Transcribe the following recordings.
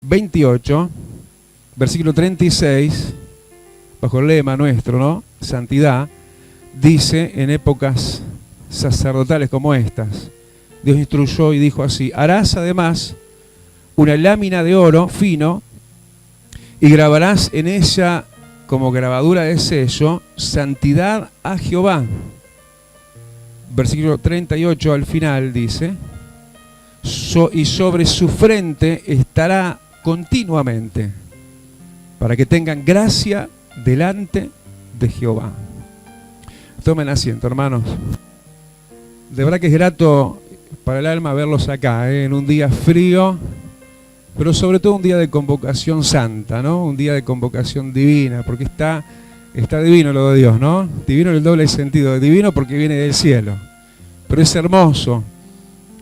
28, versículo 36, bajo el lema nuestro, ¿no? Santidad, dice en épocas sacerdotales como estas, Dios instruyó y dijo así: harás además una lámina de oro fino y grabarás en ella como grabadura de sello, santidad a Jehová. Versículo 38 al final dice: y sobre su frente estará continuamente, para que tengan gracia delante de Jehová. Tomen asiento, hermanos. De verdad que es grato para el alma verlos acá, en un día frío, pero sobre todo un día de convocación santa, ¿no? Un día de convocación divina, porque está divino lo de Dios, ¿no? Divino en el doble sentido, divino porque viene del cielo, pero es hermoso,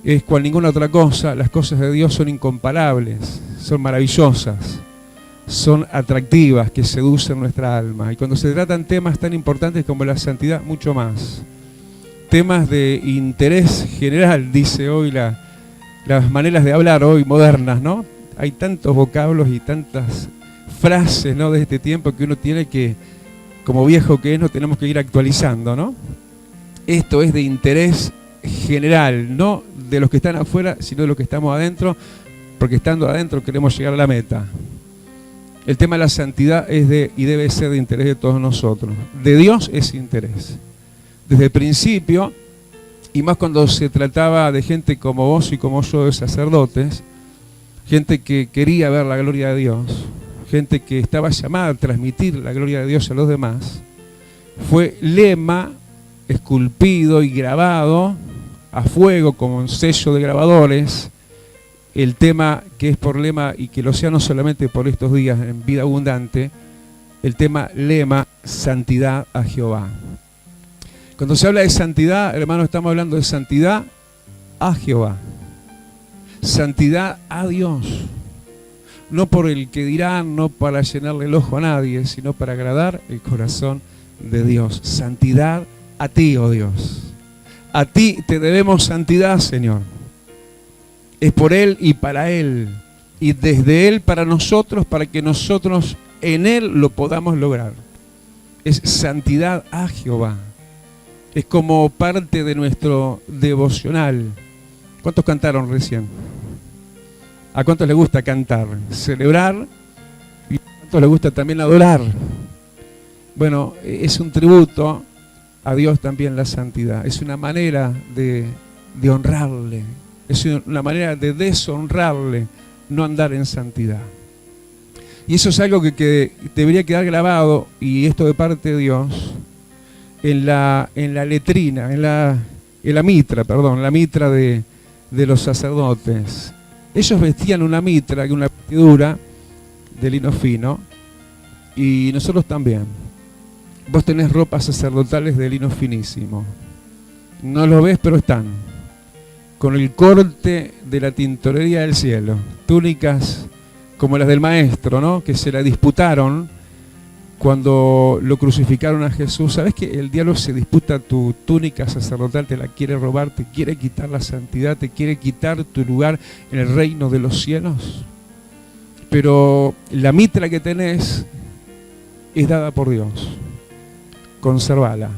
es cual ninguna otra cosa. Las cosas de Dios son incomparables, son maravillosas, son atractivas, que seducen nuestra alma. Y cuando se tratan temas tan importantes como la santidad, mucho más. Temas de interés general, dice hoy las maneras de hablar hoy modernas, ¿no? Hay tantos vocablos y tantas frases, ¿no?, de este tiempo que uno tiene que, como viejo que es, no tenemos que ir actualizando, ¿no? Esto es de interés general, no de los que están afuera, sino de los que estamos adentro, porque estando adentro queremos llegar a la meta. El tema de la santidad es y debe ser de interés de todos nosotros. De Dios es interés. Desde el principio, y más cuando se trataba de gente como vos y como yo, de sacerdotes, gente que quería ver la gloria de Dios, gente que estaba llamada a transmitir la gloria de Dios a los demás, fue lema esculpido y grabado a fuego como un sello de grabadores, el tema que es por lema, y que lo sea no solamente por estos días en Vida Abundante, el tema lema, santidad a Jehová. Cuando se habla de santidad, hermanos, estamos hablando de santidad a Jehová, santidad a Dios, no por el que dirán, no para llenarle el ojo a nadie, sino para agradar el corazón de Dios. Santidad a ti, oh Dios. A ti te debemos santidad, Señor. Es por Él y para Él, y desde Él para nosotros, para que nosotros en Él lo podamos lograr. Es santidad a Jehová. Es como parte de nuestro devocional. ¿Cuántos cantaron recién? ¿A cuántos les gusta cantar? Celebrar. ¿Y a cuántos les gusta también adorar? Bueno, es un tributo a Dios también la santidad. Es una manera de honrarle. Es una manera de deshonrarle no andar en santidad. Y eso es algo que debería quedar grabado, y esto de parte de Dios, en la letrina, en la mitra de los sacerdotes. Ellos vestían una mitra, una vestidura de lino fino, y nosotros también. Vos tenés ropas sacerdotales de lino finísimo. No lo ves, pero están. Con el corte de la tintorería del cielo. Túnicas como las del maestro, ¿no?, que se la disputaron cuando lo crucificaron a Jesús. ¿Sabés que el diablo se disputa tu túnica sacerdotal? Te la quiere robar, te quiere quitar la santidad, te quiere quitar tu lugar en el reino de los cielos. Pero la mitra que tenés es dada por Dios. Conservala.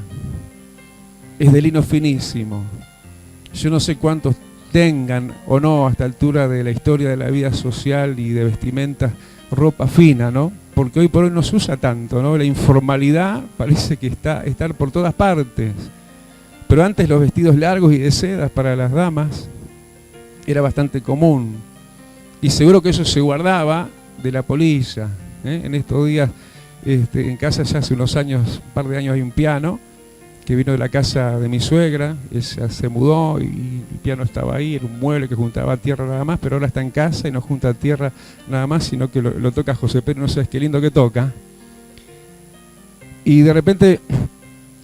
Es de lino finísimo. Yo no sé cuántos tengan o no a esta altura de la historia de la vida social y de vestimenta ropa fina, ¿no? Porque hoy por hoy no se usa tanto, ¿no? La informalidad parece que está por todas partes. Pero antes los vestidos largos y de seda para las damas era bastante común. Y seguro que eso se guardaba de la polilla, ¿eh? En estos días, en casa ya hace unos años, un par de años, hay un piano que vino de la casa de mi suegra. Ella se mudó y el piano estaba ahí, era un mueble que juntaba tierra nada más, pero ahora está en casa y no junta tierra nada más, sino que lo toca José Pedro, no sabes qué lindo que toca. Y de repente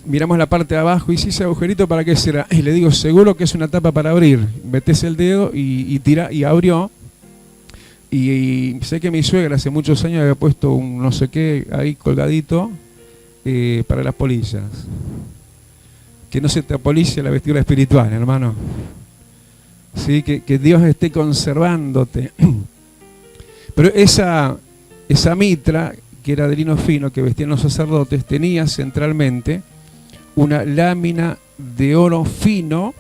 miramos la parte de abajo y si ese agujerito, ¿para qué será? Y le digo, seguro que es una tapa para abrir. Metés el dedo y tira, y abrió. Y sé que mi suegra hace muchos años había puesto un no sé qué ahí colgadito para las polillas. Que no se te apolille la vestidura espiritual, hermano. ¿Sí? Que Dios esté conservándote. Pero esa mitra, que era de lino fino, que vestían los sacerdotes, tenía centralmente una lámina de oro fino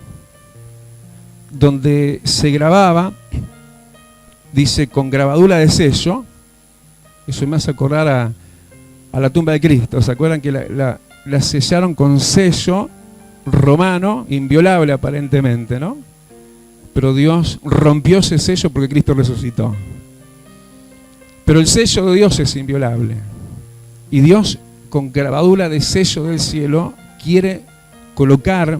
donde se grababa, dice, con grabadura de sello. Eso me hace acordar a la tumba de Cristo. ¿Se acuerdan que la sellaron con sello romano, inviolable aparentemente, ¿no? Pero Dios rompió ese sello porque Cristo resucitó. Pero el sello de Dios es inviolable. Y Dios, con grabadura de sello del cielo, quiere colocar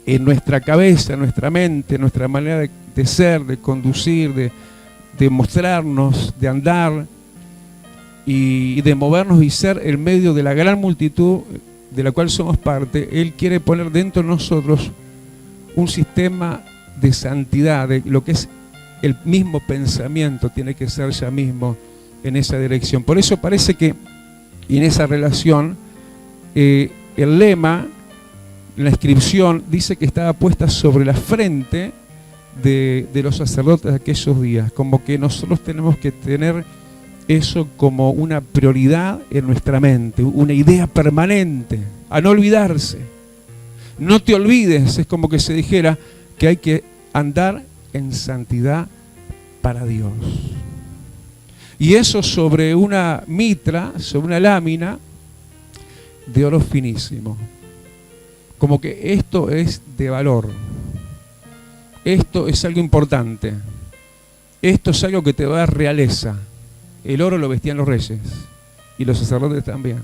en nuestra cabeza, en nuestra mente, en nuestra manera de ser, de conducir, de mostrarnos, de andar y de movernos y ser el medio de la gran multitud de la cual somos parte. Él quiere poner dentro de nosotros un sistema de santidad, de lo que es el mismo pensamiento, tiene que ser ya mismo en esa dirección. Por eso parece que en esa relación el lema, la inscripción, dice que estaba puesta sobre la frente de los sacerdotes de aquellos días, como que nosotros tenemos que tener eso como una prioridad en nuestra mente, una idea permanente, a no olvidarse. No te olvides, es como que se dijera que hay que andar en santidad para Dios. Y eso sobre una mitra, sobre una lámina de oro finísimo. Como que esto es de valor. Esto es algo importante. Esto es algo que te va a dar realeza. El oro lo vestían los reyes y los sacerdotes también.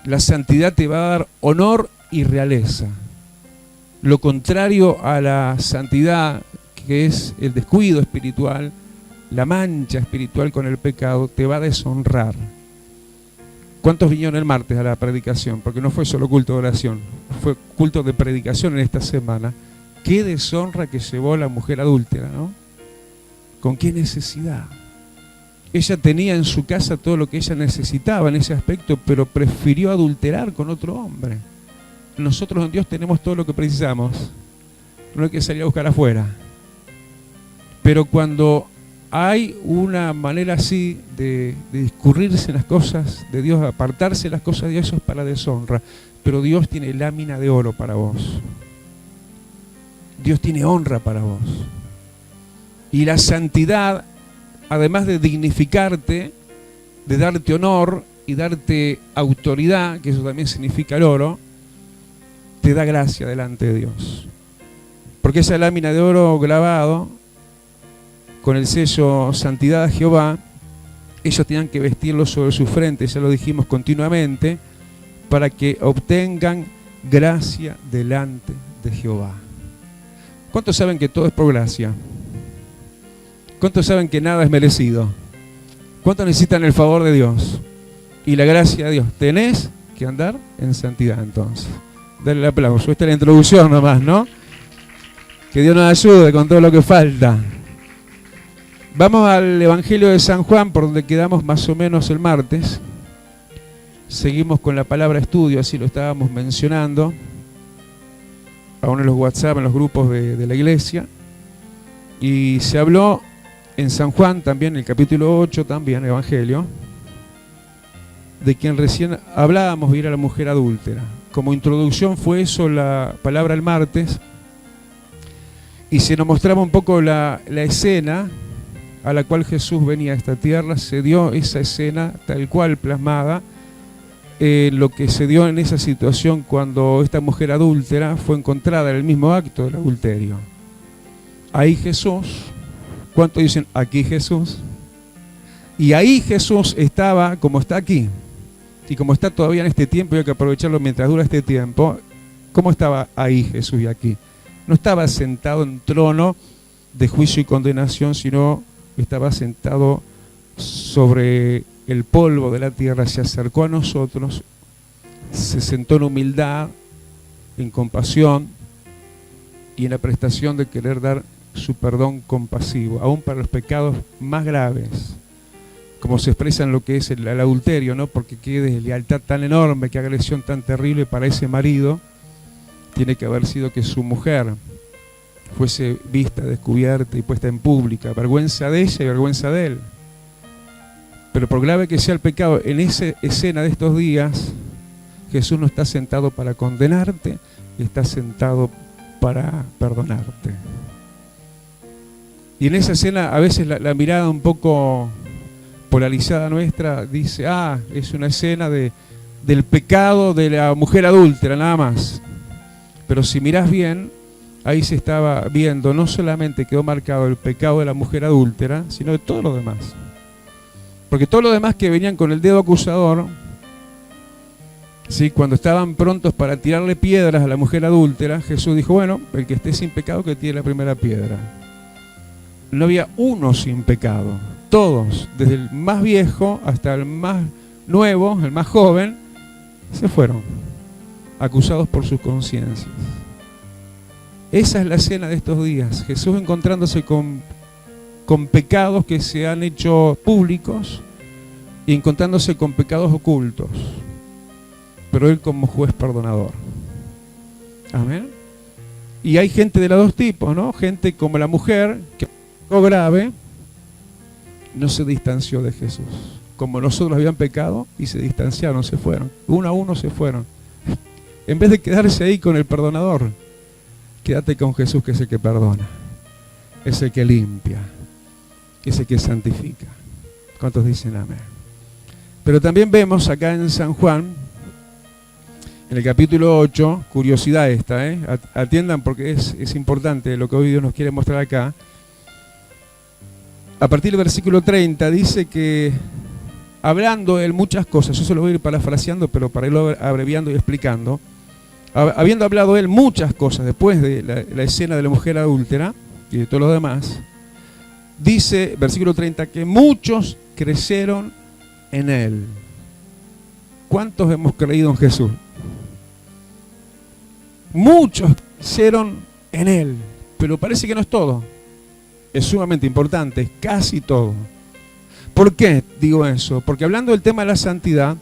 La santidad te va a dar honor y realeza. Lo contrario a la santidad, que es el descuido espiritual, la mancha espiritual con el pecado, te va a deshonrar. ¿Cuántos vinieron el martes a la predicación? Porque no fue solo culto de oración, fue culto de predicación en esta semana. Qué deshonra que llevó la mujer adúltera, ¿no? ¿Con qué necesidad? Ella tenía en su casa todo lo que ella necesitaba en ese aspecto, pero prefirió adulterar con otro hombre. Nosotros en Dios tenemos todo lo que precisamos. No hay que salir a buscar afuera. Pero cuando hay una manera así de discurrirse en las cosas de Dios, apartarse de las cosas de Dios, eso es para deshonra. Pero Dios tiene lámina de oro para vos. Dios tiene honra para vos. Y la santidad, además de dignificarte, de darte honor y darte autoridad, que eso también significa el oro, te da gracia delante de Dios. Porque esa lámina de oro grabado, con el sello Santidad a Jehová, ellos tenían que vestirlo sobre su frente, ya lo dijimos continuamente, para que obtengan gracia delante de Jehová. ¿Cuántos saben que todo es por gracia? ¿Cuántos saben que nada es merecido? ¿Cuántos necesitan el favor de Dios y la gracia de Dios? Tenés que andar en santidad entonces. Dale el aplauso. Esta es la introducción nomás, ¿no? Que Dios nos ayude con todo lo que falta. Vamos al Evangelio de San Juan, por donde quedamos más o menos el martes. Seguimos con la palabra estudio, así lo estábamos mencionando. Aún en los WhatsApp, en los grupos de la iglesia. Y se habló en San Juan también, en el capítulo 8 también, Evangelio, de quien recién hablábamos, era la mujer adúltera. Como introducción fue eso la palabra el martes. Y se nos mostraba un poco la escena a la cual Jesús venía a esta tierra. Se dio esa escena tal cual plasmada, lo que se dio en esa situación cuando esta mujer adúltera fue encontrada en el mismo acto del adulterio. Ahí Jesús, ¿cuántos dicen aquí Jesús? Y ahí Jesús estaba como está aquí. Y como está todavía en este tiempo, y hay que aprovecharlo mientras dura este tiempo. ¿Cómo estaba ahí Jesús y aquí? No estaba sentado en trono de juicio y condenación, sino estaba sentado sobre el polvo de la tierra, se acercó a nosotros, se sentó en humildad, en compasión y en la prestación de querer dar su perdón compasivo, aún para los pecados más graves, como se expresa en lo que es el adulterio, ¿no? Porque qué deslealtad tan enorme, qué agresión tan terrible para ese marido, tiene que haber sido que su mujer fuese vista, descubierta y puesta en pública, vergüenza de ella y vergüenza de él. Pero por grave que sea el pecado, en esa escena de estos días, Jesús no está sentado para condenarte, está sentado para perdonarte. Y en esa escena, a veces la mirada un poco polarizada nuestra dice, es una escena del pecado de la mujer adúltera, nada más. Pero si mirás bien, ahí se estaba viendo, no solamente quedó marcado el pecado de la mujer adúltera, sino de todo lo demás. Porque todos los demás que venían con el dedo acusador, ¿sí?, cuando estaban prontos para tirarle piedras a la mujer adúltera, Jesús dijo, bueno, el que esté sin pecado que tire la primera piedra. No había uno sin pecado. Todos, desde el más viejo hasta el más nuevo, el más joven, se fueron acusados por sus conciencias. Esa es la escena de estos días. Jesús encontrándose con pecados que se han hecho públicos y encontrándose con pecados ocultos. Pero Él como juez perdonador. Amén. Y hay gente de los dos tipos, ¿no? Gente como la mujer, que pecó grave, no se distanció de Jesús. Como nosotros habían pecado y se distanciaron, se fueron. Uno a uno se fueron. En vez de quedarse ahí con el perdonador, quédate con Jesús, que es el que perdona, es el que limpia, es el que santifica. ¿Cuántos dicen amén? Pero también vemos acá en San Juan, en el capítulo 8, curiosidad esta, atiendan porque es importante lo que hoy Dios nos quiere mostrar acá. A partir del versículo 30 dice que, hablando él muchas cosas, yo se lo voy a ir parafraseando, pero para irlo abreviando y explicando, habiendo hablado él muchas cosas después de la escena de la mujer adúltera y de todo lo demás, dice, versículo 30, que muchos creyeron en él. ¿Cuántos hemos creído en Jesús? Muchos creyeron en él, pero parece que no es todo. Es sumamente importante, es casi todo. ¿Por qué digo eso? Porque hablando del tema de la santidad,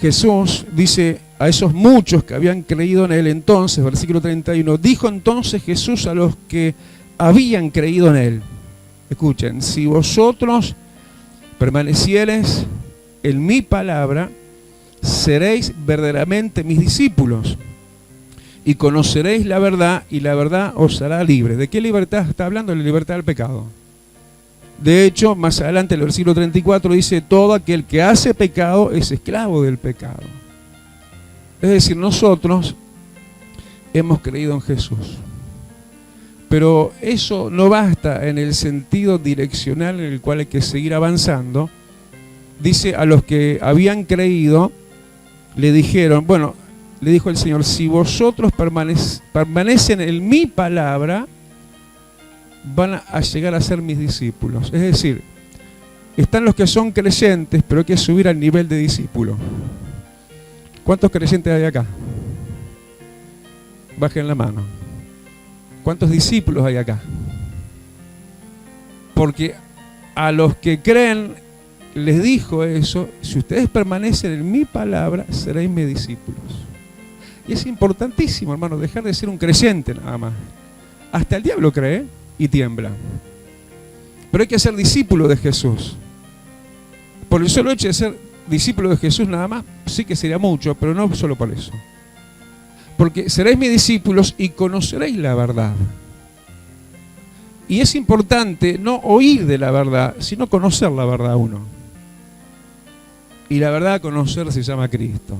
Jesús dice a esos muchos que habían creído en él entonces, versículo 31, dijo entonces Jesús a los que habían creído en él, escuchen, si vosotros permaneciereis en mi palabra, seréis verdaderamente mis discípulos y conoceréis la verdad y la verdad os hará libres. ¿De qué libertad está hablando? De la libertad del pecado. De hecho, más adelante el versículo 34 dice, todo aquel que hace pecado es esclavo del pecado. Es decir, nosotros hemos creído en Jesús. Pero eso no basta en el sentido direccional en el cual hay que seguir avanzando. Dice, a los que habían creído, le dijeron, le dijo el Señor, si vosotros permanecen en mi palabra, van a llegar a ser mis discípulos. Es decir, están los que son creyentes, pero hay que subir al nivel de discípulo. ¿Cuántos creyentes hay acá? Bajen la mano. ¿Cuántos discípulos hay acá? Porque a los que creen les dijo eso, si ustedes permanecen en mi palabra, seréis mis discípulos. Y es importantísimo, hermano, dejar de ser un creyente nada más. Hasta el diablo cree y tiembla. Pero hay que ser discípulo de Jesús. Por el solo hecho de ser discípulo de Jesús nada más, sí que sería mucho, pero no solo por eso. Porque seréis mis discípulos y conoceréis la verdad. Y es importante no oír de la verdad, sino conocer la verdad uno. Y la verdad a conocer se llama Cristo.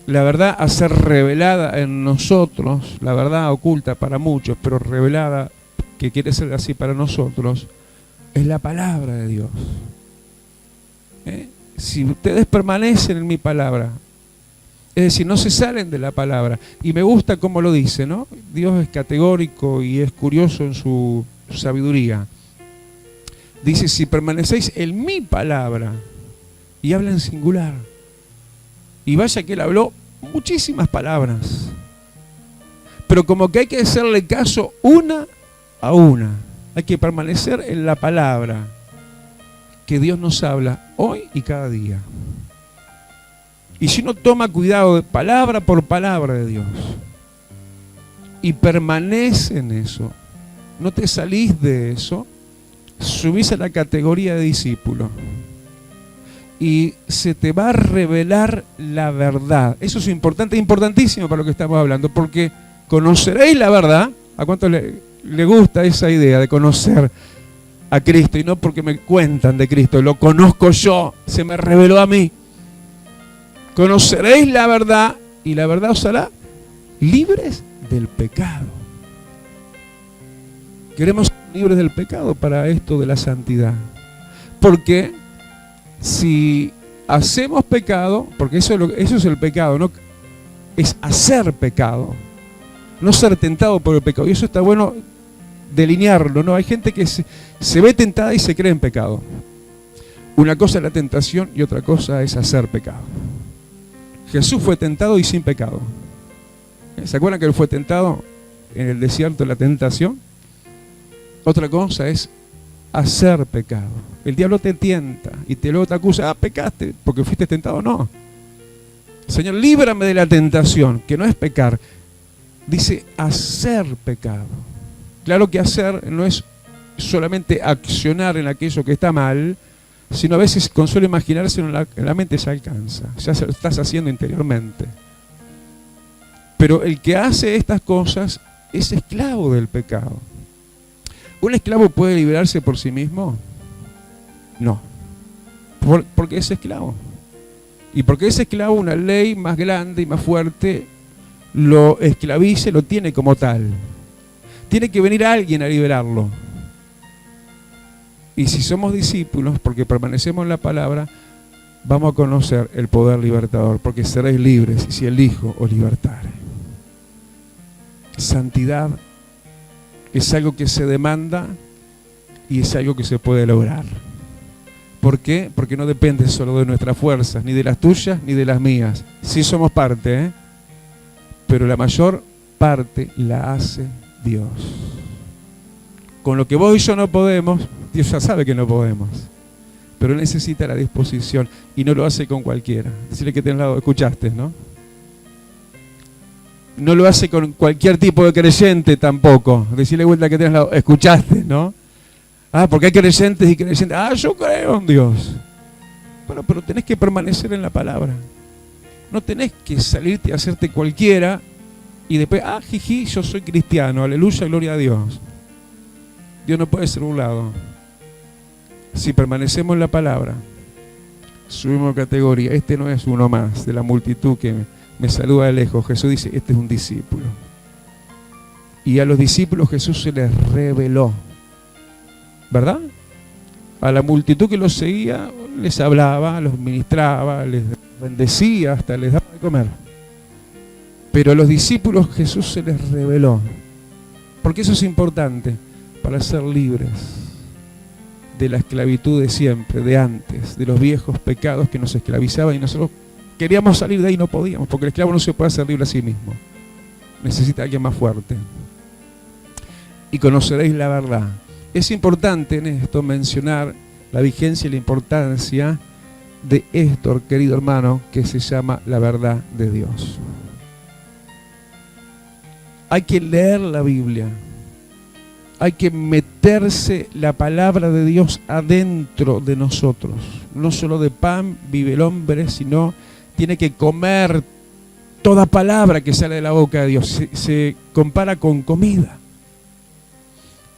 La verdad a ser revelada en nosotros, la verdad oculta para muchos, pero revelada, que quiere ser así para nosotros, es la palabra de Dios. Si ustedes permanecen en mi palabra, es decir, no se salen de la palabra. Y me gusta cómo lo dice, ¿no? Dios es categórico y es curioso en su sabiduría. Dice, si permanecéis en mi palabra, y habla en singular. Y vaya que él habló muchísimas palabras. Pero como que hay que hacerle caso una a una. Hay que permanecer en la palabra que Dios nos habla hoy y cada día. Y si uno toma cuidado de palabra por palabra de Dios, y permanece en eso, no te salís de eso, subís a la categoría de discípulo y se te va a revelar la verdad. Eso es importante, importantísimo para lo que estamos hablando, porque conoceréis la verdad. ¿A cuánto le gusta esa idea de conocer a Cristo? Y no porque me cuentan de Cristo, lo conozco yo, se me reveló a mí. Conoceréis la verdad y la verdad os hará libres del pecado. Queremos ser libres del pecado para esto de la santidad. Porque si hacemos pecado, porque eso es el pecado, ¿no? Es hacer pecado, no ser tentado por el pecado. Y eso está bueno delinearlo, ¿no? Hay gente que se ve tentada y se cree en pecado. Una cosa es la tentación y otra cosa es hacer pecado. Jesús fue tentado y sin pecado. ¿Se acuerdan que él fue tentado en el desierto, la tentación? Otra cosa es hacer pecado. El diablo te tienta y luego te acusa, pecaste porque fuiste tentado. No. Señor, líbrame de la tentación, que no es pecar. Dice hacer pecado. Claro que hacer no es solamente accionar en aquello que está mal, sino a veces con solo imaginarse en la mente se alcanza. Ya se lo estás haciendo interiormente. Pero el que hace estas cosas es esclavo del pecado. ¿Un esclavo puede liberarse por sí mismo? No. Porque es esclavo. Y porque es esclavo, una ley más grande y más fuerte lo esclaviza, lo tiene como tal. Tiene que venir alguien a liberarlo. Y si somos discípulos, porque permanecemos en la palabra, vamos a conocer el poder libertador, porque seréis libres si el Hijo os libertare. Santidad es algo que se demanda y es algo que se puede lograr. ¿Por qué? Porque no depende solo de nuestras fuerzas, ni de las tuyas, ni de las mías. Sí somos parte, pero la mayor parte la hace Dios. Con lo que vos y yo no podemos, Dios ya sabe que no podemos. Pero Él necesita la disposición y no lo hace con cualquiera. Decirle que tenés al lado, escuchaste, ¿no? No lo hace con cualquier tipo de creyente tampoco. Decirle vuelta que tenés al lado, escuchaste, ¿no? Porque hay creyentes y creyentes. Yo creo en Dios. Bueno, pero tenés que permanecer en la palabra. No tenés que salirte a hacerte cualquiera y después, jiji, yo soy cristiano, aleluya, gloria a Dios. Dios no puede ser burlado. Si permanecemos en la palabra, subimos categoría. Este no es uno más de la multitud que me saluda de lejos. Jesús dice, este es un discípulo. Y a los discípulos Jesús se les reveló. ¿Verdad? A la multitud que los seguía, les hablaba, los ministraba, les bendecía, hasta les daba de comer. Pero a los discípulos Jesús se les reveló. Porque eso es importante para ser libres de la esclavitud de siempre, de antes, de los viejos pecados que nos esclavizaban y nosotros queríamos salir de ahí y no podíamos, porque el esclavo no se puede hacer libre a sí mismo. Necesita a alguien más fuerte. Y conoceréis la verdad. Es importante en esto mencionar la vigencia y la importancia de esto, querido hermano, que se llama la verdad de Dios. Hay que leer la Biblia. Hay que meterse la palabra de Dios adentro de nosotros. No solo de pan vive el hombre, sino tiene que comer toda palabra que sale de la boca de Dios. Se compara con comida.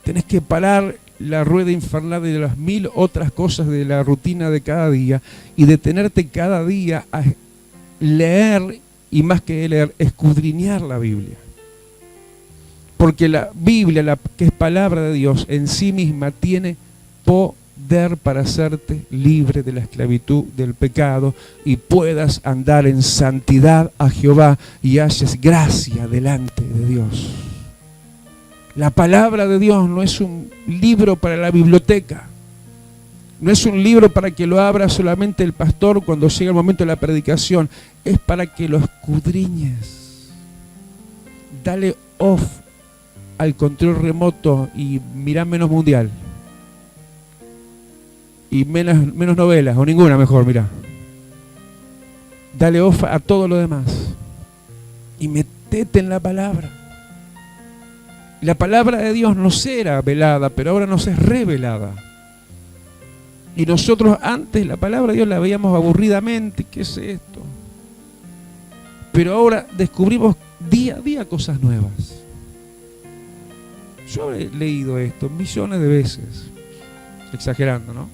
Tenés que parar la rueda infernal de las 1000 otras cosas de la rutina de cada día y detenerte cada día a leer y más que leer, escudriñar la Biblia. Porque la Biblia, que es palabra de Dios, en sí misma tiene poder para hacerte libre de la esclavitud del pecado y puedas andar en santidad a Jehová y halles gracia delante de Dios. La palabra de Dios no es un libro para la biblioteca. No es un libro para que lo abra solamente el pastor cuando llega el momento de la predicación. Es para que lo escudriñes. Dale off al control remoto y mirá menos mundial. Y menos novelas, o ninguna mejor, mirá. Dale off a todo lo demás. Y metete en la palabra. La palabra de Dios nos era velada, pero ahora nos es revelada. Y nosotros antes la palabra de Dios la veíamos aburridamente. ¿Qué es esto? Pero ahora descubrimos día a día cosas nuevas. Yo he leído esto millones de veces, exagerando, ¿no?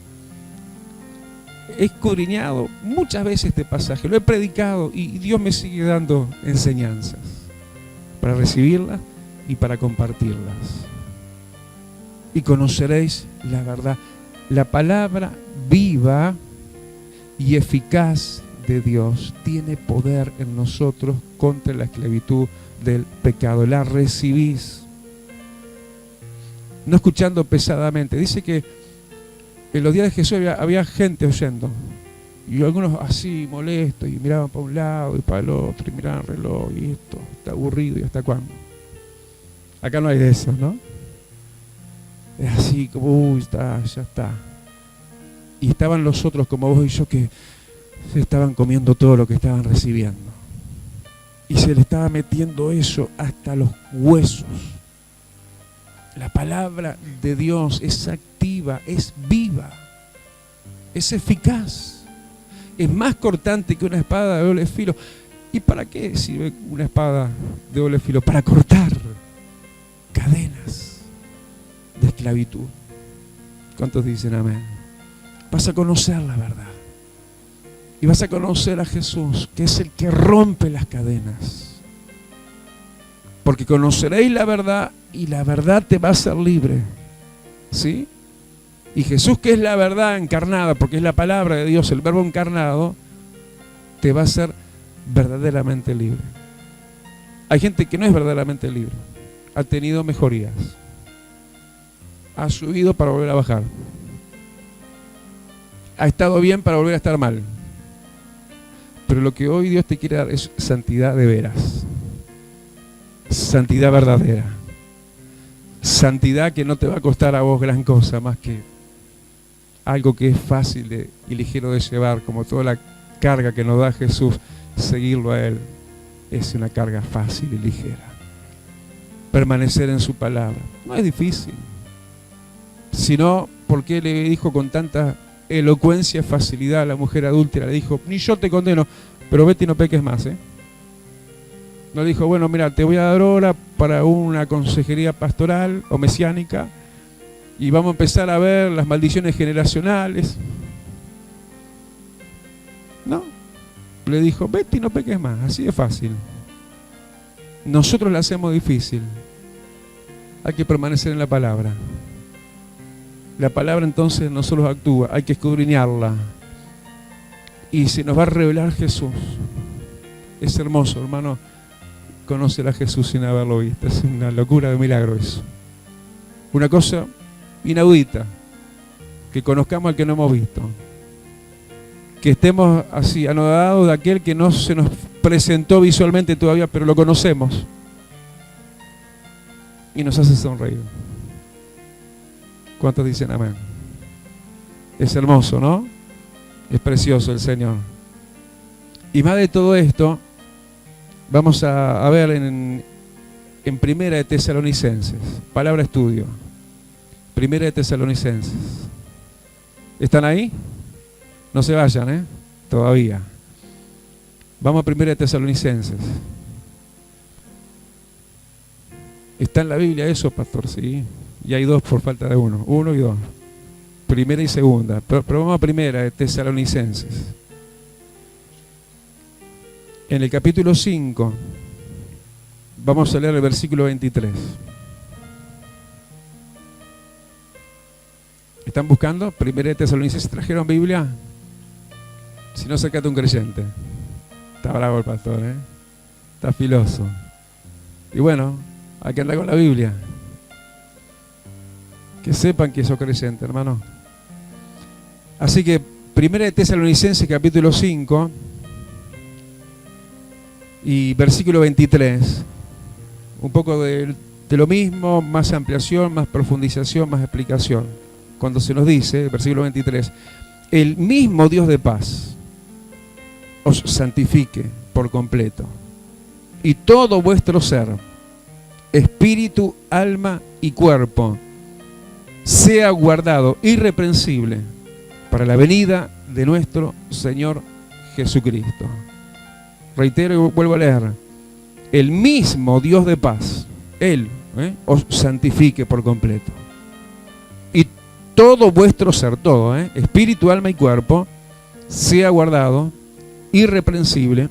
He escudriñado muchas veces este pasaje, lo he predicado y Dios me sigue dando enseñanzas para recibirlas y para compartirlas. Y conoceréis la verdad. La palabra viva y eficaz de Dios tiene poder en nosotros contra la esclavitud del pecado. La recibís. No escuchando pesadamente. Dice que en los días de Jesús había gente oyendo. Y algunos así molestos y miraban para un lado y para el otro y miraban el reloj y esto está aburrido y hasta cuándo. Acá no hay de eso, ¿no? Es así como, uy, ya está. Y estaban los otros como vos y yo que se estaban comiendo todo lo que estaban recibiendo. Y se le estaba metiendo eso hasta los huesos. La palabra de Dios es activa, es viva, es eficaz. Es más cortante que una espada de doble filo. ¿Y para qué sirve una espada de doble filo? Para cortar cadenas de esclavitud. ¿Cuántos dicen amén? Vas a conocer la verdad. Y vas a conocer a Jesús, que es el que rompe las cadenas. Porque conoceréis la verdad y la verdad te va a hacer libre. ¿Sí? Y Jesús, que es la verdad encarnada, porque es la palabra de Dios, el verbo encarnado, te va a hacer verdaderamente libre. Hay gente que no es verdaderamente libre. Ha tenido mejorías. Ha subido para volver a bajar. Ha estado bien para volver a estar mal. Pero lo que hoy Dios te quiere dar es santidad de veras. Santidad verdadera. Santidad que no te va a costar a vos gran cosa, más que algo que es fácil y ligero de llevar, como toda la carga que nos da Jesús. Seguirlo a Él es una carga fácil y ligera. Permanecer en su palabra no es difícil, sino porque le dijo con tanta elocuencia y facilidad a la mujer adúltera, le dijo, ni yo te condeno, pero vete y no peques más, No le dijo, bueno, mira, te voy a dar hora para una consejería pastoral o mesiánica y vamos a empezar a ver las maldiciones generacionales. No, le dijo, vete y no peques más, así de fácil. Nosotros la hacemos difícil. Hay que permanecer en la palabra. La palabra entonces no solo actúa, hay que escudriñarla. Y se nos va a revelar Jesús. Es hermoso, hermano, conocer a Jesús sin haberlo visto. Es una locura de milagro eso. Una cosa inaudita, que conozcamos al que no hemos visto. Que estemos así, anodados de aquel que no se nos presentó visualmente todavía, pero lo conocemos. Y nos hace sonreír. ¿Cuántos dicen amén? Es hermoso, ¿no? Es precioso el Señor. Y más de todo esto, vamos a ver en Primera de Tesalonicenses, palabra estudio. Primera de Tesalonicenses. ¿Están ahí? No se vayan, todavía. Vamos a Primera de Tesalonicenses. ¿Está en la Biblia eso, pastor? Sí. Y hay dos por falta de uno. Uno y dos. Primera y segunda. Pero vamos a Primera de Tesalonicenses. En el capítulo 5 vamos a leer el versículo 23. ¿Están buscando? Primera de Tesalonicenses. ¿Trajeron Biblia? Si no, sacate un creyente. Está bravo el pastor, Está filoso. Y bueno, hay que andar con la Biblia. Que sepan que sos creyente, hermano. Así que, Primera de Tesalonicenses, capítulo 5, y versículo 23. Un poco de lo mismo, más ampliación, más profundización, más explicación. Cuando se nos dice, versículo 23, el mismo Dios de paz os santifique por completo, y todo vuestro ser, espíritu, espíritu, alma y cuerpo sea guardado irreprensible para la venida de nuestro Señor Jesucristo. Reitero y vuelvo a leer. El mismo Dios de paz, Él os santifique por completo. Y todo vuestro ser, todo, espíritu, alma y cuerpo, sea guardado irreprensible.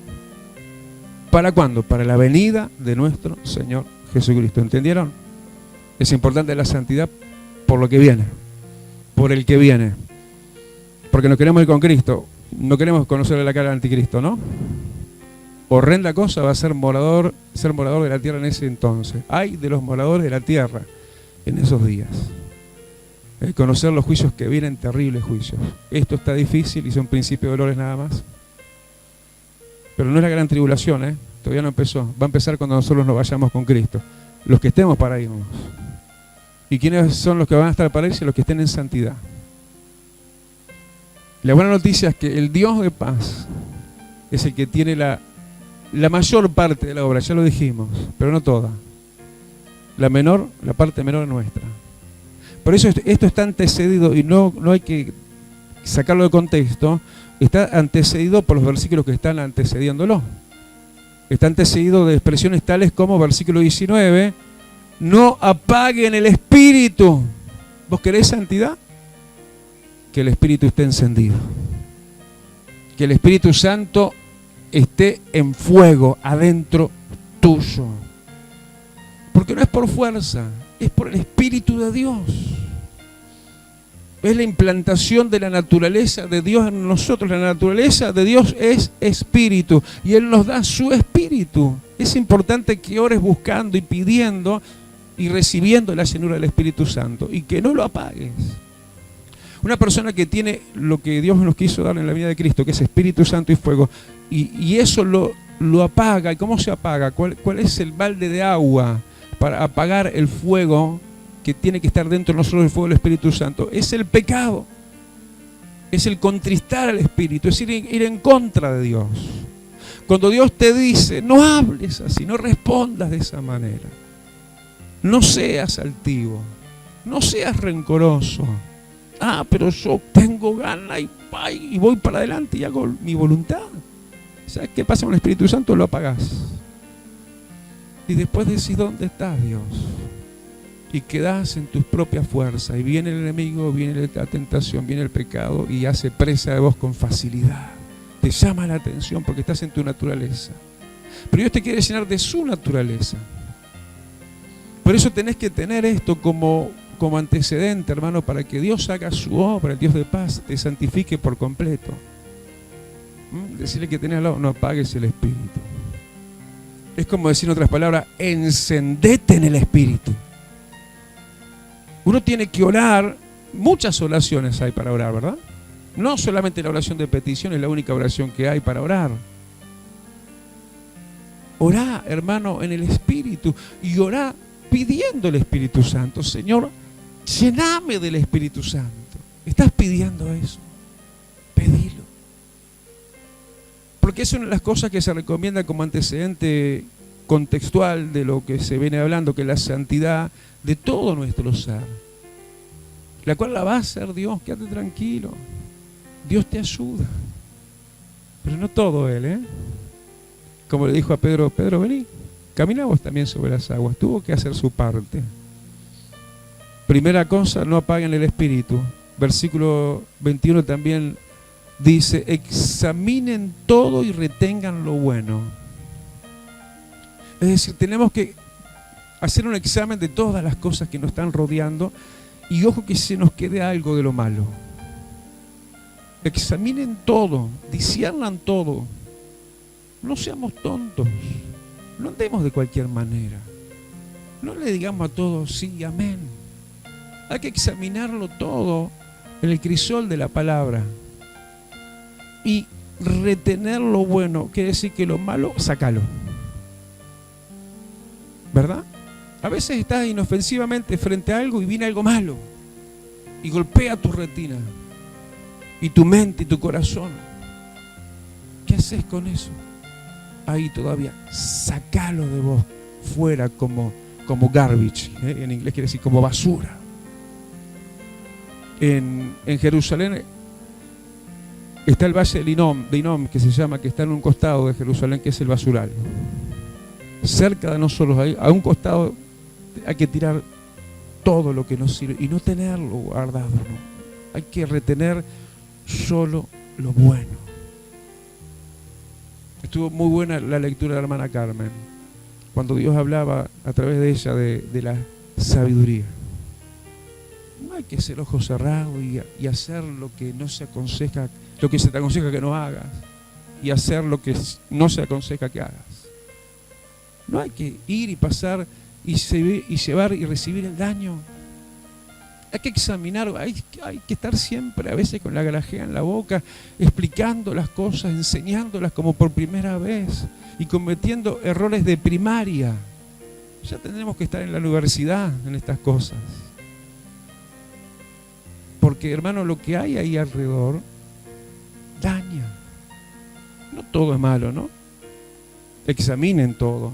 ¿Para cuándo? Para la venida de nuestro Señor Jesucristo. ¿Entendieron? Es importante la santidad por lo que viene, por el que viene. Porque no queremos ir con Cristo, no queremos conocerle la cara al anticristo, ¿no? Horrenda cosa va a ser morador de la tierra en ese entonces. Ay de los moradores de la tierra en esos días. Conocer los juicios que vienen, terribles juicios. Esto está difícil y son principios de dolores nada más. Pero no es la gran tribulación, todavía no empezó. Va a empezar cuando nosotros nos vayamos con Cristo. Los que estemos para irnos. ¿Y quiénes son los que van a estar para irse? Los que estén en santidad. La buena noticia es que el Dios de paz es el que tiene la mayor parte de la obra, ya lo dijimos, pero no toda. La parte menor es nuestra. Por eso esto está antecedido, y no hay que sacarlo de contexto, está antecedido por los versículos que están antecediéndolo. Está antecedido de expresiones tales como versículo 19, no apaguen el espíritu. ¿Vos querés santidad? Que el espíritu esté encendido. Que el Espíritu Santo esté en fuego adentro tuyo. Porque no es por fuerza, es por el Espíritu de Dios. Es la implantación de la naturaleza de Dios en nosotros. La naturaleza de Dios es espíritu y Él nos da su espíritu. Es importante que ores buscando y pidiendo y recibiendo la llenura del Espíritu Santo y que no lo apagues. Una persona que tiene lo que Dios nos quiso dar en la vida de Cristo, que es Espíritu Santo y fuego, y eso lo apaga. ¿Y cómo se apaga? ¿Cuál es el balde de agua para apagar el fuego que tiene que estar dentro de nosotros, el fuego del Espíritu Santo? Es el pecado, es el contristar al Espíritu, es ir en contra de Dios. Cuando Dios te dice, no hables así, no respondas de esa manera, no seas altivo, no seas rencoroso. Pero yo tengo ganas y voy para adelante y hago mi voluntad. ¿Sabes qué pasa con el Espíritu Santo? Lo apagás. Y después decís, ¿dónde estás, Dios? Y quedás en tus propias fuerzas. Y viene el enemigo, viene la tentación, viene el pecado y hace presa de vos con facilidad. Te llama la atención porque estás en tu naturaleza. Pero Dios te quiere llenar de su naturaleza. Por eso tenés que tener esto como antecedente, hermano, para que Dios haga su obra, el Dios de paz, te santifique por completo. Decirle que tenés al lado, no apagues el espíritu. Es como decir en otras palabras, encendete en el espíritu. Uno tiene que orar, muchas oraciones hay para orar, ¿verdad? No solamente la oración de petición es la única oración que hay para orar. Orá, hermano, en el espíritu y orá pidiendo el Espíritu Santo. Señor, llename del Espíritu Santo. ¿Estás pidiendo eso? Pedilo. Porque es una de las cosas que se recomienda como antecedente contextual de lo que se viene hablando, que es la santidad de todo nuestro ser, la cual la va a hacer Dios. Quédate tranquilo, Dios te ayuda, pero no todo Él, como le dijo a Pedro, Pedro, vení, caminamos también sobre las aguas. Tuvo que hacer su parte. Primera cosa, no apaguen el espíritu. Versículo 21 también dice, examinen todo y retengan lo bueno. Es decir, tenemos que hacer un examen de todas las cosas que nos están rodeando y ojo que se nos quede algo de lo malo. Examinen todo, disciernan todo. No seamos tontos, no andemos de cualquier manera. No le digamos a todos sí, amén. Hay que examinarlo todo en el crisol de la palabra. Y retener lo bueno, quiere decir que lo malo, sácalo. ¿Verdad? A veces estás inofensivamente frente a algo y viene algo malo y golpea tu retina y tu mente y tu corazón. ¿Qué haces con eso? Ahí todavía, sacalo de vos fuera como como garbage, en inglés quiere decir como basura. En Jerusalén está el valle de Hinnom, que se llama, que está en un costado de Jerusalén, que es el basural. Cerca de nosotros, a un costado, hay que tirar todo lo que nos sirve y no tenerlo guardado, ¿no? Hay que retener solo lo bueno. Estuvo muy buena la lectura de la hermana Carmen, cuando Dios hablaba a través de ella de la sabiduría. No hay que ser ojos cerrados y hacer lo que no se aconseja, lo que se te aconseja que no hagas, y hacer lo que no se aconseja que hagas. No hay que ir y pasar y llevar y recibir el daño. Hay que examinar, hay que estar siempre, a veces con la grajea en la boca, explicando las cosas, enseñándolas como por primera vez y cometiendo errores de primaria. Ya tendremos que estar en la universidad en estas cosas. Porque, hermano, lo que hay ahí alrededor daña. No todo es malo, ¿no? Examinen todo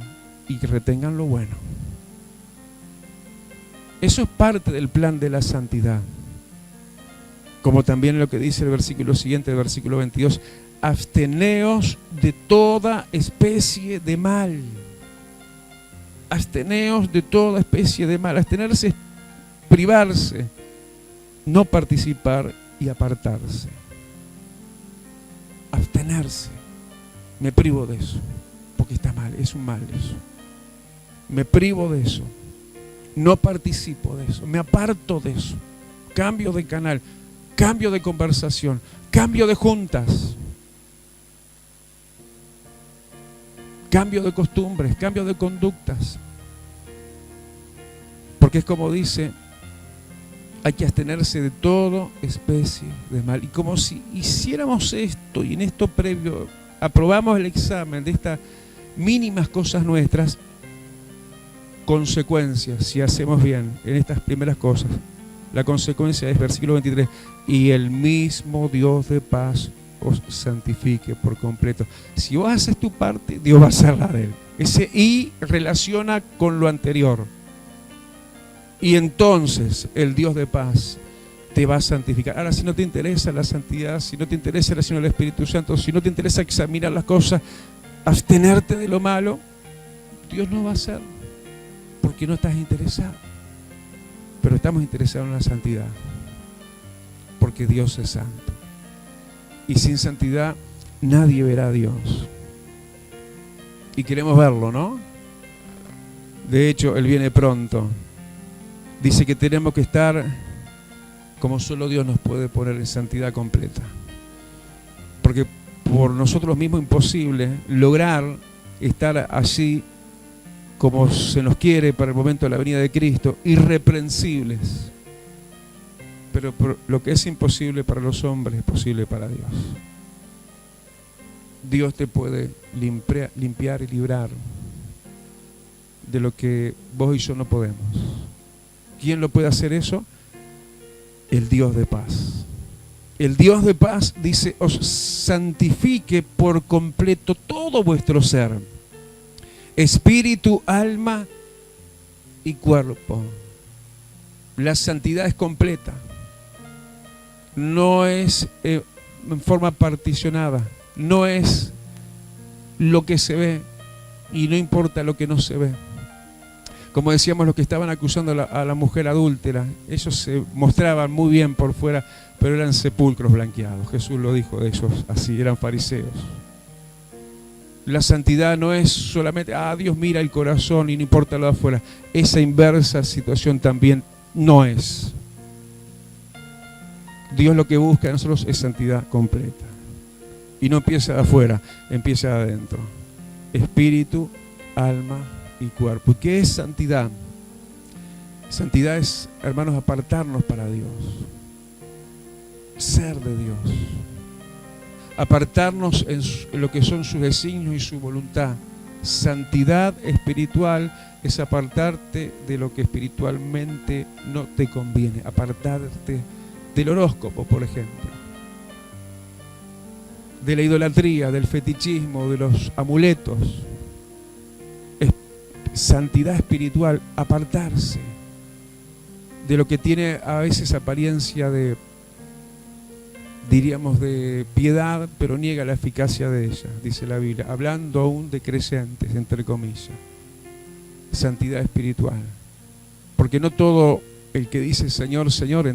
y retengan lo bueno. Eso es parte del plan de la santidad. Como también lo que dice el versículo siguiente, el versículo 22, absteneos de toda especie de mal. Absteneos de toda especie de mal. Abstenerse es privarse, no participar y apartarse. Abstenerse. Me privo de eso, porque está mal, es un mal eso. Me privo de eso. No participo de eso, me aparto de eso. Cambio de canal, cambio de conversación, cambio de juntas, cambio de costumbres, cambio de conductas. Porque es como dice, hay que abstenerse de toda especie de mal. Y como si hiciéramos esto y en esto previo aprobamos el examen de estas mínimas cosas nuestras, consecuencias, si hacemos bien en estas primeras cosas, la consecuencia es versículo 23, y el mismo Dios de paz os santifique por completo. Si vos haces tu parte, Dios va a hacer la de él. Ese y relaciona con lo anterior. Y entonces el Dios de paz te va a santificar. Ahora, si no te interesa la santidad, si no te interesa la acción del Espíritu Santo, si no te interesa examinar las cosas, abstenerte de lo malo, Dios no va a hacer. Porque no estás interesado. Pero estamos interesados en la santidad. Porque Dios es santo. Y sin santidad nadie verá a Dios. Y queremos verlo, ¿no? De hecho, Él viene pronto. Dice que tenemos que estar como solo Dios nos puede poner en santidad completa. Porque por nosotros mismos es imposible lograr estar allí como se nos quiere para el momento de la venida de Cristo, irreprensibles. Pero lo que es imposible para los hombres es posible para Dios. Dios te puede limpiar y librar de lo que vos y yo no podemos. ¿Quién lo puede hacer eso? El Dios de paz. El Dios de paz dice, os santifique por completo todo vuestro ser. Espíritu, alma y cuerpo. La santidad es completa. No es en forma particionada. No es lo que se ve y no importa lo que no se ve. Como decíamos, los que estaban acusando a la mujer adúltera, ellos se mostraban muy bien por fuera, pero eran sepulcros blanqueados. Jesús lo dijo de ellos, así eran fariseos. La santidad no es solamente, Dios mira el corazón y no importa lo de afuera. Esa inversa situación también no es. Dios lo que busca de nosotros es santidad completa. Y no empieza de afuera, empieza de adentro. Espíritu, alma y cuerpo. ¿Y qué es santidad? Santidad es, hermanos, apartarnos para Dios. Ser de Dios. Apartarnos en lo que son sus designios y su voluntad. Santidad espiritual es apartarte de lo que espiritualmente no te conviene. Apartarte del horóscopo, por ejemplo. De la idolatría, del fetichismo, de los amuletos. Santidad espiritual, apartarse de lo que tiene a veces apariencia de, diríamos, de piedad, pero niega la eficacia de ella, dice la Biblia, hablando aún de creyentes, entre comillas. Santidad espiritual. Porque no todo el que dice Señor, Señor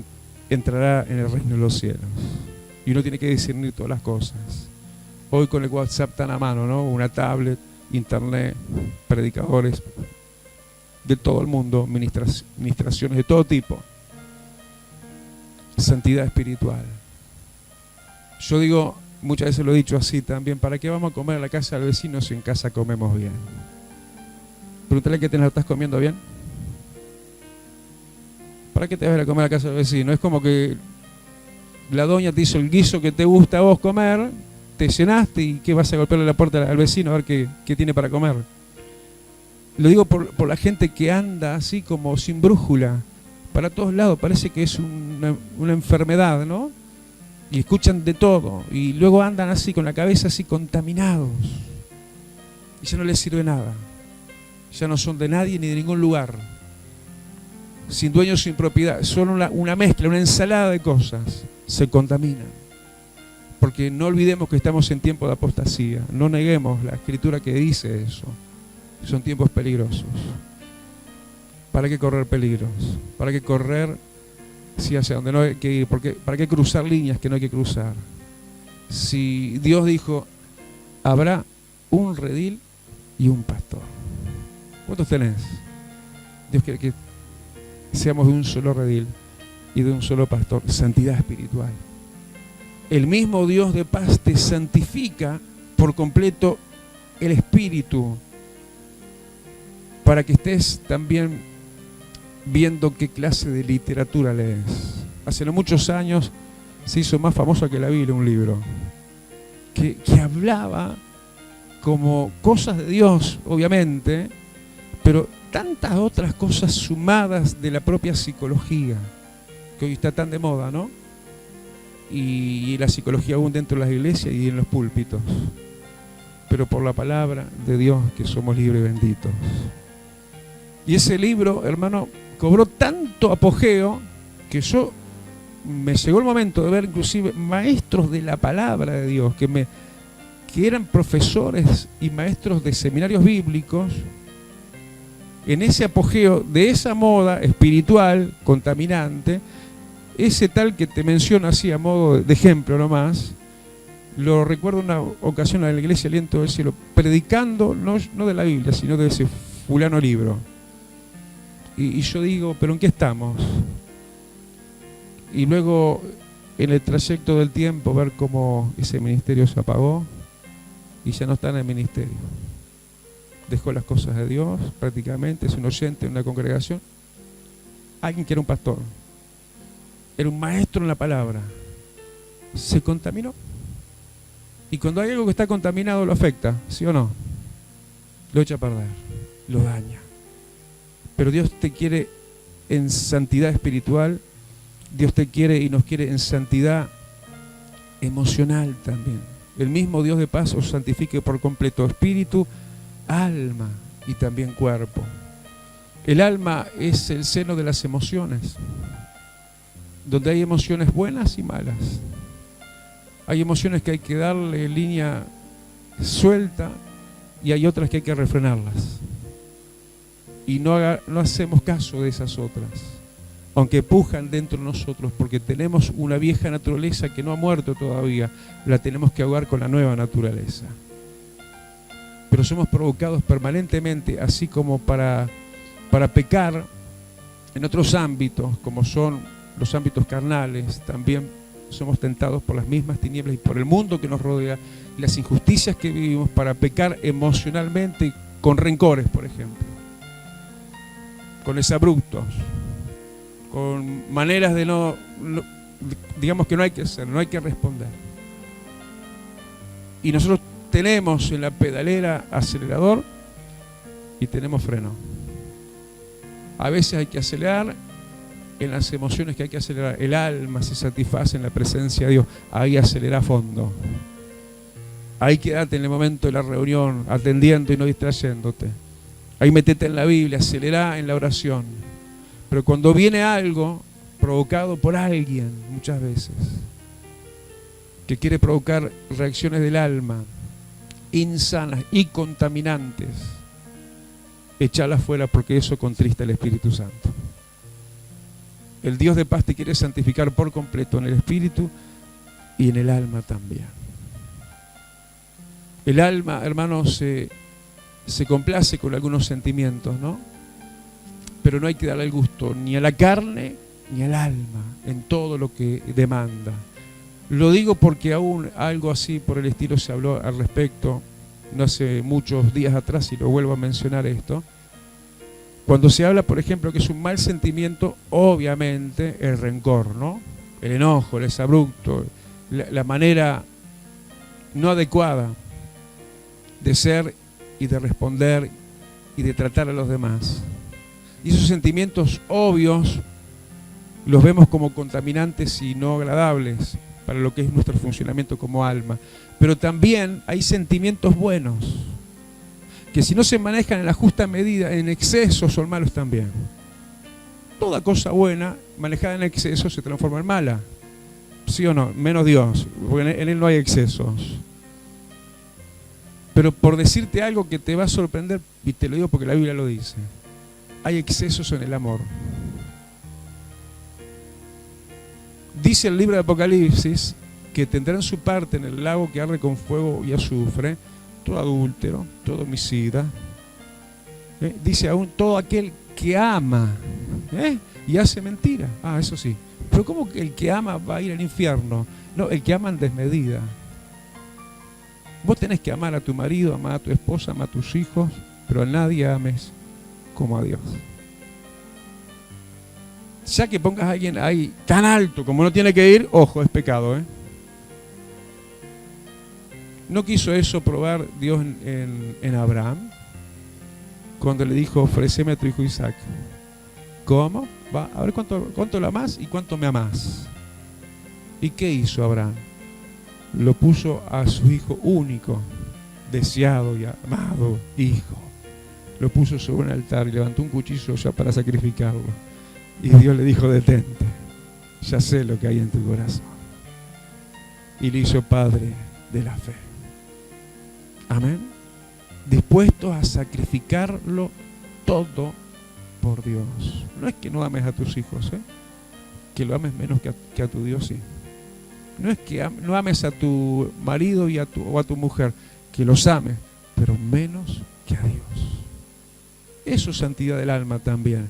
entrará en el reino de los cielos. Y uno tiene que discernir todas las cosas. Hoy con el WhatsApp tan a mano, ¿no? Una tablet, internet, predicadores de todo el mundo, ministraciones de todo tipo. Santidad espiritual. Yo digo, muchas veces lo he dicho así también, ¿para qué vamos a comer a la casa del vecino si en casa comemos bien? Pregúntale que te lo estás comiendo bien. ¿Para qué te vas a comer a la casa del vecino? Es como que la doña te hizo el guiso que te gusta a vos comer, te llenaste y ¿qué vas a golpearle la puerta al vecino a ver qué tiene para comer? Lo digo por la gente que anda así como sin brújula, para todos lados, parece que es una enfermedad, ¿no? Y escuchan de todo, y luego andan así con la cabeza así contaminados, y ya no les sirve nada, ya no son de nadie ni de ningún lugar, sin dueño, sin propiedad, son una mezcla, una ensalada de cosas, se contaminan. Porque no olvidemos que estamos en tiempo de apostasía, no neguemos la escritura que dice eso, son tiempos peligrosos. ¿Para qué correr peligros? ¿Para qué correr hacia donde no hay que ir? ¿Para qué cruzar líneas que no hay que cruzar? Si Dios dijo, habrá un redil y un pastor. ¿Cuántos tenés? Dios quiere que seamos de un solo redil y de un solo pastor. Santidad espiritual. El mismo Dios de paz te santifica por completo el espíritu, para que estés también viendo qué clase de literatura lees. Hace no muchos años se hizo más famoso que la Biblia un libro que hablaba como cosas de Dios, obviamente, pero tantas otras cosas sumadas de la propia psicología, que hoy está tan de moda, ¿no? Y la psicología aún dentro de las iglesias y en los púlpitos, pero por la palabra de Dios que somos libres y benditos. Y ese libro, hermano, cobró tanto apogeo que me llegó el momento de ver inclusive maestros de la palabra de Dios que eran profesores y maestros de seminarios bíblicos, en ese apogeo de esa moda espiritual contaminante. Ese tal que te menciono así a modo de ejemplo nomás, lo recuerdo una ocasión en la iglesia Aliento del Cielo, predicando no de la Biblia, sino de ese fulano libro. Y yo digo, ¿pero en qué estamos? Y luego, en el trayecto del tiempo, ver cómo ese ministerio se apagó y ya no está en el ministerio. Dejó las cosas de Dios prácticamente, es un oyente en una congregación. Alguien que era un pastor, era un maestro en la palabra, se contaminó. Y cuando hay algo que está contaminado lo afecta, ¿sí o no? Lo echa a perder, lo daña. Pero Dios te quiere en santidad espiritual, Dios te quiere y nos quiere en santidad emocional también. El mismo Dios de paz os santifique por completo, espíritu, alma y también cuerpo. El alma es el seno de las emociones, donde hay emociones buenas y malas. Hay emociones que hay que darle línea suelta y hay otras que hay que refrenarlas. Y no hacemos caso de esas otras, aunque pujan dentro de nosotros, porque tenemos una vieja naturaleza que no ha muerto todavía, la tenemos que ahogar con la nueva naturaleza. Pero somos provocados permanentemente, así como para pecar en otros ámbitos, como son los ámbitos carnales, también somos tentados por las mismas tinieblas y por el mundo que nos rodea, y las injusticias que vivimos, para pecar emocionalmente con rencores, por ejemplo, con exabruptos, con maneras de digamos que no hay que hacer, no hay que responder. Y nosotros tenemos en la pedalera acelerador y tenemos freno. A veces hay que acelerar en las emociones que hay que acelerar. El alma se satisface en la presencia de Dios. Ahí acelera a fondo. Ahí quédate en el momento de la reunión, atendiendo y no distrayéndote. Ahí metete en la Biblia, acelerá en la oración. Pero cuando viene algo provocado por alguien, muchas veces, que quiere provocar reacciones del alma insanas y contaminantes, echala fuera, porque eso contrista al Espíritu Santo. El Dios de paz te quiere santificar por completo en el espíritu y en el alma también. El alma, hermanos, se complace con algunos sentimientos, ¿no? Pero no hay que darle el gusto ni a la carne ni al alma en todo lo que demanda. Lo digo porque aún algo así por el estilo se habló al respecto, no hace muchos días atrás, y lo vuelvo a mencionar esto. Cuando se habla, por ejemplo, que es un mal sentimiento, obviamente el rencor, ¿no? El enojo, el exabrupto, la manera no adecuada de ser y de responder y de tratar a los demás. Y esos sentimientos obvios los vemos como contaminantes y no agradables para lo que es nuestro funcionamiento como alma. Pero también hay sentimientos buenos, que si no se manejan en la justa medida, en exceso, son malos también. Toda cosa buena manejada en exceso se transforma en mala. ¿Sí o no? Menos Dios, porque en Él no hay excesos. Pero por decirte algo que te va a sorprender, y te lo digo porque la Biblia lo dice, hay excesos en el amor. Dice el libro de Apocalipsis que tendrán su parte en el lago que arde con fuego y azufre, todo adúltero, todo homicida. Dice aún todo aquel que ama y hace mentira. Ah, eso sí. Pero ¿cómo que el que ama va a ir al infierno? No, el que ama en desmedida. Vos tenés que amar a tu marido, amar a tu esposa, amar a tus hijos, pero a nadie ames como a Dios. Ya que pongas a alguien ahí tan alto como no tiene que ir, ojo, es pecado, ¿No quiso eso probar Dios en Abraham? Cuando le dijo, ofréceme a tu hijo Isaac. ¿Cómo? Va, a ver cuánto lo amás y cuánto me amás. ¿Y qué hizo Abraham? Lo puso a su hijo único, deseado y amado hijo. Lo puso sobre un altar y levantó un cuchillo ya para sacrificarlo. Y Dios le dijo, detente, ya sé lo que hay en tu corazón. Y le hizo padre de la fe. Amén. Dispuestos a sacrificarlo todo por Dios. No es que no ames a tus hijos, que lo ames menos que a tu Dios, sí. No es que no ames a tu marido o a tu mujer, que los ames, pero menos que a Dios. Eso es santidad del alma también.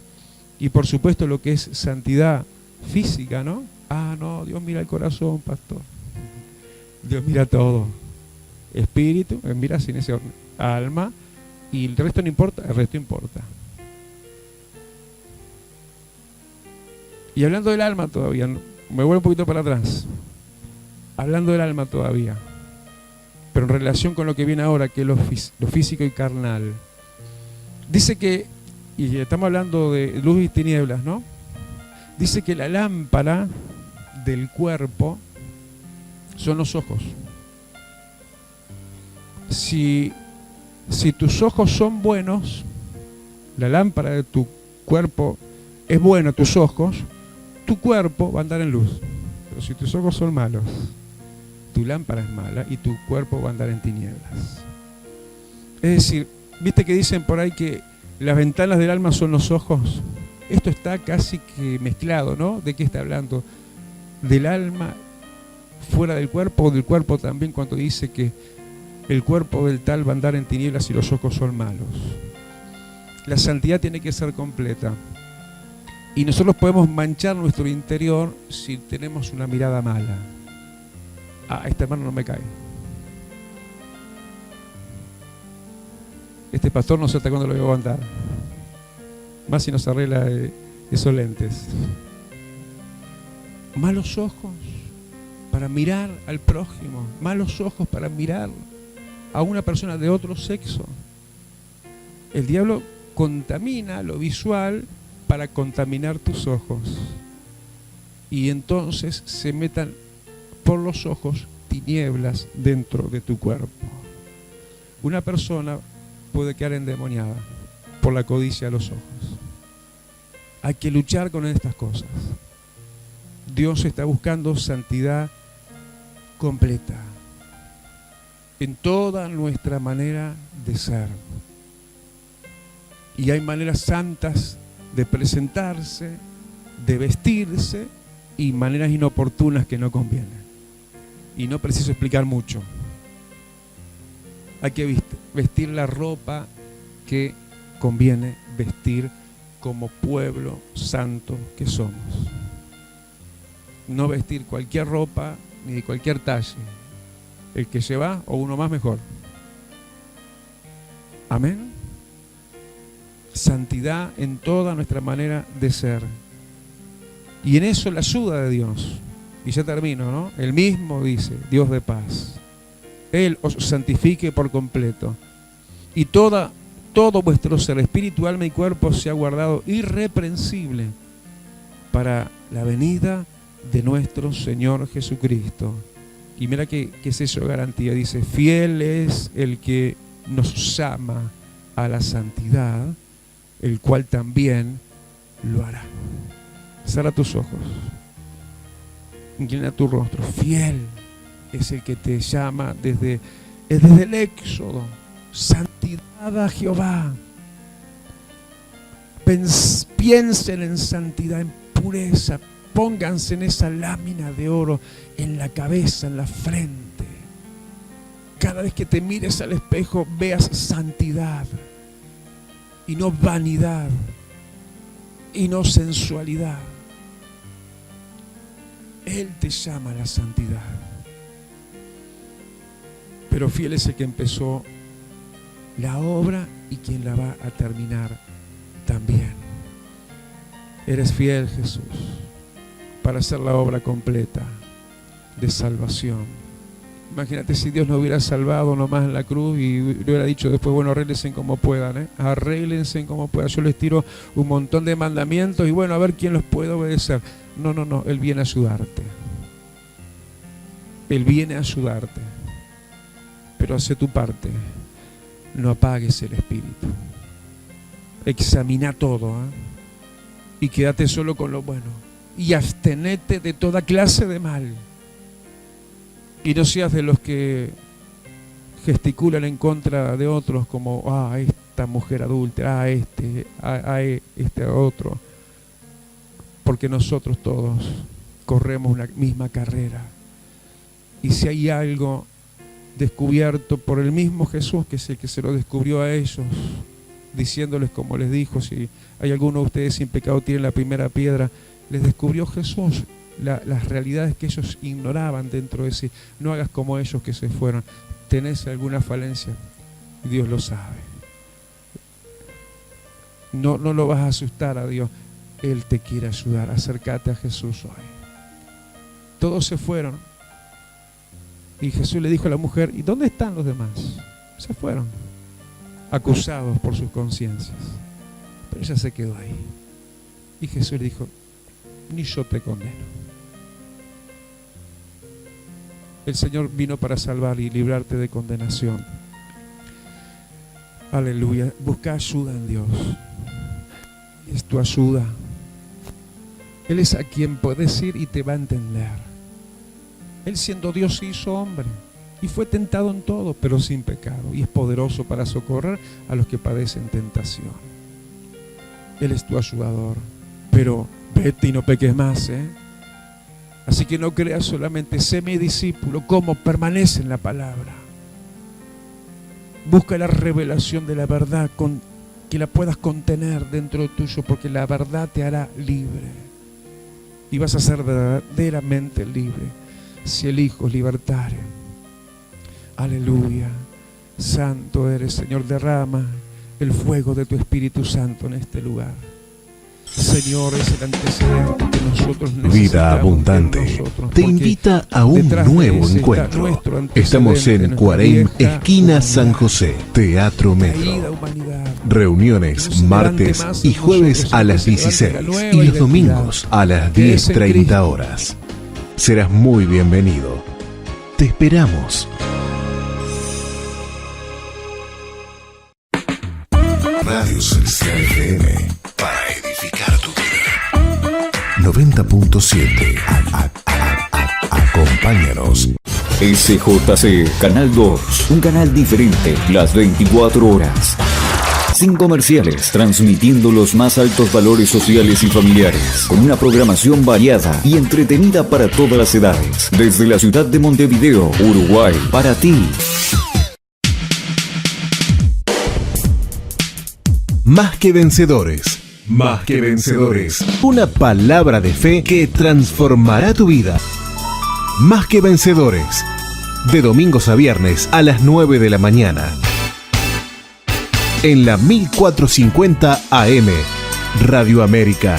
Y por supuesto lo que es santidad física, ¿no? Ah, no, Dios mira el corazón, pastor. Dios mira todo. Espíritu, mira sin ese alma, y el resto no importa, el resto importa. Y hablando del alma todavía, me vuelvo un poquito para atrás. Hablando del alma todavía, pero en relación con lo que viene ahora, que es lo físico y carnal. Dice que, y estamos hablando de luz y tinieblas, ¿no? Dice que la lámpara del cuerpo son los ojos. Si tus ojos son buenos, la lámpara de tu cuerpo es buena, tus ojos, tu cuerpo va a andar en luz. Pero si tus ojos son malos, tu lámpara es mala y tu cuerpo va a andar en tinieblas. Es decir, ¿viste que dicen por ahí que las ventanas del alma son los ojos? Esto está casi que mezclado, ¿no? ¿De qué está hablando? ¿Del alma fuera del cuerpo o del cuerpo también, cuando dice que el cuerpo del tal va a andar en tinieblas y los ojos son malos? La santidad tiene que ser completa. Y nosotros podemos manchar nuestro interior si tenemos una mirada mala. Ah, este hermano no me cae. Este pastor no sé hasta cuándo lo voy a aguantar. Más si nos arregla esos lentes. Malos ojos para mirar al prójimo. Malos ojos para mirar a una persona de otro sexo. El diablo contamina lo visual para contaminar tus ojos. Y entonces se metan por los ojos tinieblas dentro de tu cuerpo. Una persona puede quedar endemoniada por la codicia de los ojos. Hay que luchar con estas cosas. Dios está buscando santidad completa en toda nuestra manera de ser. Y hay maneras santas de presentarse, de vestirse, y maneras inoportunas que no convienen. Y no preciso explicar mucho. Hay que vestir la ropa que conviene vestir como pueblo santo que somos. No vestir cualquier ropa ni de cualquier talle. El que se va o uno más mejor. Amén. Santidad en toda nuestra manera de ser. Y en eso la ayuda de Dios. Y ya termino, ¿no? Él mismo dice, Dios de paz. Él os santifique por completo. Y todo vuestro ser, espíritu, alma y cuerpo, sea guardado irreprensible para la venida de nuestro Señor Jesucristo. Y mira que sello garantía. Dice, fiel es el que nos llama a la santidad, el cual también lo hará. Cierra tus ojos. Inclina tu rostro. Fiel es el que te llama desde el Éxodo. Santidad a Jehová. Piensen en santidad, en pureza. Pónganse en esa lámina de oro en la cabeza, en la frente. Cada vez que te mires al espejo, veas santidad y no vanidad y no sensualidad. Él te llama a la santidad. Pero fiel es el que empezó la obra y quien la va a terminar también. Eres fiel, Jesús, para hacer la obra completa de salvación. Imagínate si Dios nos hubiera salvado nomás en la cruz y le hubiera dicho después, bueno, arréglense como puedan, arréglense como puedan. Yo les tiro un montón de mandamientos y bueno, a ver quién los puede obedecer. No, Él viene a ayudarte. Él viene a ayudarte. Pero hace tu parte. No apagues el espíritu. Examina todo, y quédate solo con lo bueno. Y abstenete de toda clase de mal. Y no seas de los que gesticulan en contra de otros como, esta mujer adúltera, este otro. Porque nosotros todos corremos la misma carrera. Y si hay algo descubierto por el mismo Jesús, que es el que se lo descubrió a ellos, diciéndoles como les dijo, si hay alguno de ustedes sin pecado tienen la primera piedra, les descubrió Jesús las realidades que ellos ignoraban dentro de sí. No hagas como ellos que se fueron. ¿Tenés alguna falencia? Dios lo sabe. No lo vas a asustar a Dios. Él te quiere ayudar. Acércate a Jesús hoy. Todos se fueron. Y Jesús le dijo a la mujer, ¿y dónde están los demás? Se fueron, acusados por sus conciencias. Pero ella se quedó ahí. Y Jesús le dijo, ni yo te condeno. El Señor vino para salvar y librarte de condenación. Aleluya. Busca ayuda en Dios. Es tu ayuda. Él es a quien puedes ir y te va a entender. Él siendo Dios se hizo hombre y fue tentado en todo, pero sin pecado. Y es poderoso para socorrer a los que padecen tentación. Él es tu ayudador. Pero vete y no peques más, Así que no creas solamente, sé mi discípulo, como permanece en la palabra. Busca la revelación de la verdad, que la puedas contener dentro de tuyo, porque la verdad te hará libre. Y vas a ser verdaderamente libre, si el Hijo libertare. Aleluya. Santo eres, Señor, derrama el fuego de tu Espíritu Santo en este lugar. Señor, es el antecedente que nosotros necesitamos. Vida Abundante te invita a un nuevo encuentro. Estamos en Cuareim, esquina San José, Teatro Metro. Reuniones martes y jueves a las 16 y los domingos a las 10:30 horas. Serás muy bienvenido. Te esperamos. Radio Radio Celestial FM para edificar tu vida. 90.7. Acompáñanos. SJC, Canal 2, un canal diferente, las 24 horas. Sin comerciales, transmitiendo los más altos valores sociales y familiares, con una programación variada y entretenida para todas las edades. Desde la ciudad de Montevideo, Uruguay, para ti. Más que vencedores. Más que vencedores. Una palabra de fe que transformará tu vida. Más que vencedores. De domingos a viernes a las 9 de la mañana. En la 1450 AM, Radio América.